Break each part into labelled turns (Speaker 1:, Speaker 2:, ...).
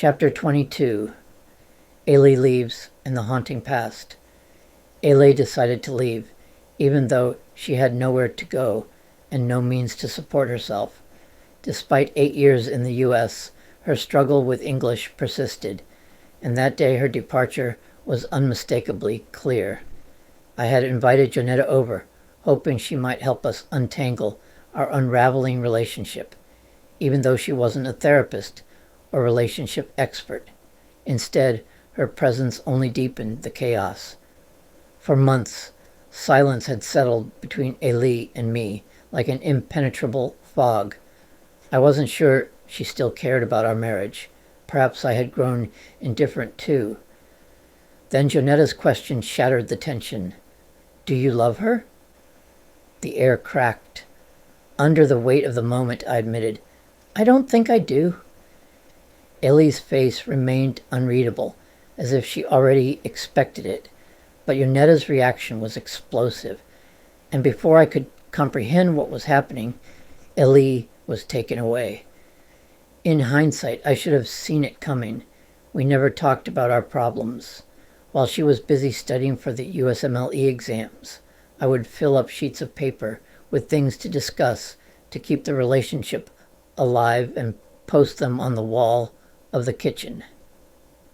Speaker 1: Chapter 22. Elee Leaves and the Haunting Past. Elee decided to leave, even though she had nowhere to go and no means to support herself. Despite 8 years in the U.S., her struggle with English persisted, and that day her departure was unmistakably clear. I had invited Jonetta over, hoping she might help us untangle our unraveling relationship, even though she wasn't a therapist or relationship expert. Instead, her presence only deepened the chaos. For months, silence had settled between Elee and me like an impenetrable fog. I wasn't sure she still cared about our marriage. Perhaps I had grown indifferent too. Then Jonetta's question shattered the tension. "Do you love her?" The air cracked. Under the weight of the moment, I admitted, "I don't think I do." Elee's face remained unreadable, as if she already expected it, but Jonetta's reaction was explosive, and before I could comprehend what was happening, Elee was taken away. In hindsight, I should have seen it coming. We never talked about our problems. While she was busy studying for the USMLE exams, I would fill up sheets of paper with things to discuss to keep the relationship alive and post them on the wall of the kitchen.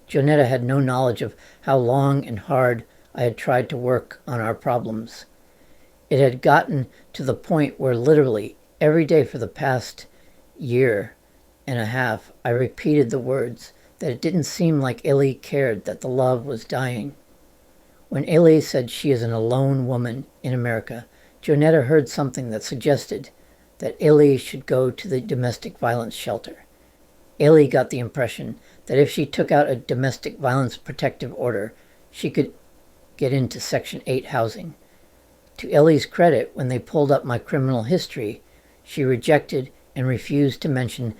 Speaker 1: Jonetta had no knowledge of how long and hard I had tried to work on our problems. It had gotten to the point where literally every day for the past year and a half I repeated the words that it didn't seem like Elee cared that the love was dying. When Elee said she is an alone woman in America, Jonetta heard something that suggested that Elee should go to the domestic violence shelter. Elee got the impression that if she took out a domestic violence protective order, she could get into Section 8 housing. To Elee's credit, when they pulled up my criminal history, she rejected and refused to mention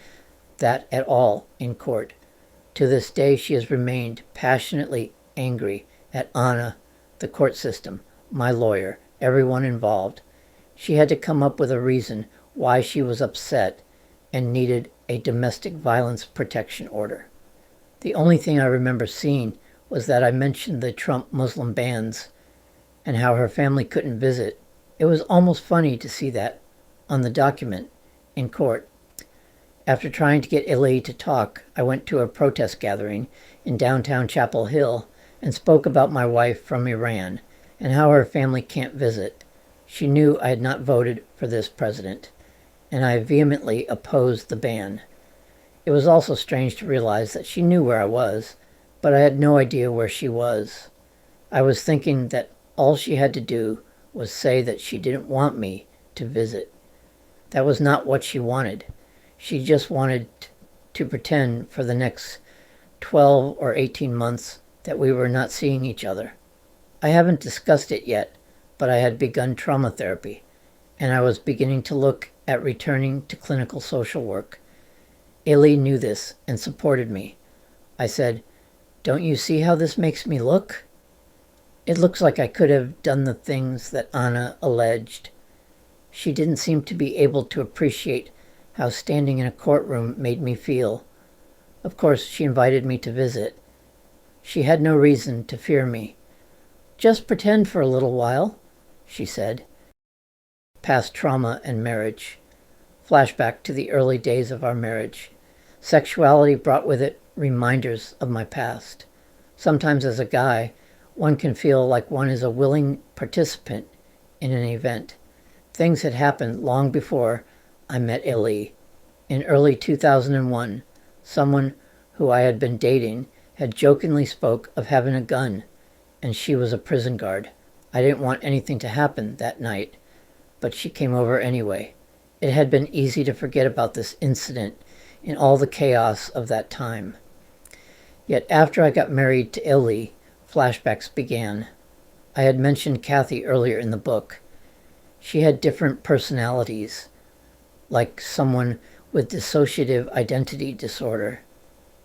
Speaker 1: that at all in court. To this day, she has remained passionately angry at Anna, the court system, my lawyer, everyone involved. She had to come up with a reason why she was upset and needed a domestic violence protection order. The only thing I remember seeing was that I mentioned the Trump Muslim bans and how her family couldn't visit. It was almost funny to see that on the document in court. After trying to get Elee to talk, I went to a protest gathering in downtown Chapel Hill and spoke about my wife from Iran and how her family can't visit. She knew I had not voted for this president, and I vehemently opposed the ban. It was also strange to realize that she knew where I was, but I had no idea where she was. I was thinking that all she had to do was say that she didn't want me to visit. That was not what she wanted. She just wanted to pretend for the next 12 or 18 months that we were not seeing each other. I haven't discussed it yet, but I had begun trauma therapy, and I was beginning to look at returning to clinical social work. Elee knew this and supported me. I said, "Don't you see how this makes me look?" It looks like I could have done the things that Anna alleged. She didn't seem to be able to appreciate how standing in a courtroom made me feel. Of course, she invited me to visit. She had no reason to fear me. "Just pretend for a little while," she said. Past trauma and marriage. Flashback to the early days of our marriage. Sexuality brought with it reminders of my past. Sometimes as a guy, one can feel like one is a willing participant in an event. Things had happened long before I met Elee. In early 2001, someone who I had been dating had jokingly spoke of having a gun, and she was a prison guard. I didn't want anything to happen that night, but she came over anyway. It had been easy to forget about this incident in all the chaos of that time. Yet after I got married to Elee, flashbacks began. I had mentioned Kathy earlier in the book. She had different personalities, like someone with dissociative identity disorder,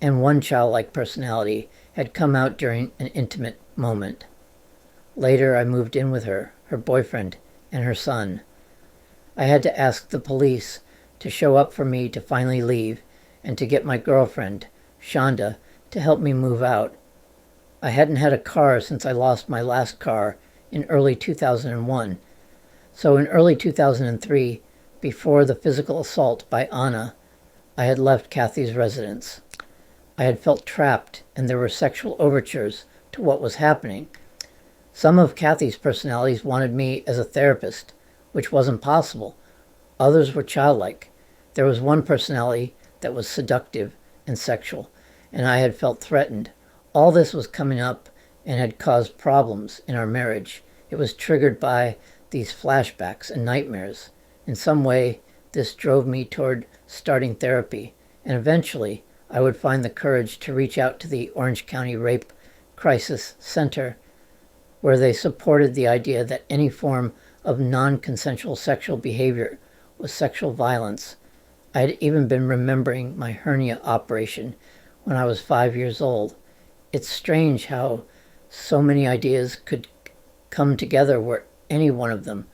Speaker 1: and one childlike personality had come out during an intimate moment. Later, I moved in with her boyfriend, and her son. I had to ask the police to show up for me to finally leave and to get my girlfriend, Shonda, to help me move out. I hadn't had a car since I lost my last car in early 2001. So in early 2003, before the physical assault by Anna, I had left Kathy's residence. I had felt trapped, and there were sexual overtures to what was happening. Some of Kathy's personalities wanted me as a therapist, which wasn't possible. Others were childlike. There was one personality that was seductive and sexual, and I had felt threatened. All this was coming up and had caused problems in our marriage. It was triggered by these flashbacks and nightmares. In some way, this drove me toward starting therapy, and eventually I would find the courage to reach out to the Orange County Rape Crisis Center, where they supported the idea that any form of non-consensual sexual behavior was sexual violence. I had even been remembering my hernia operation when I was 5 years old. It's strange how so many ideas could come together where any one of them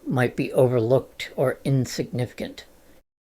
Speaker 1: might be overlooked or insignificant.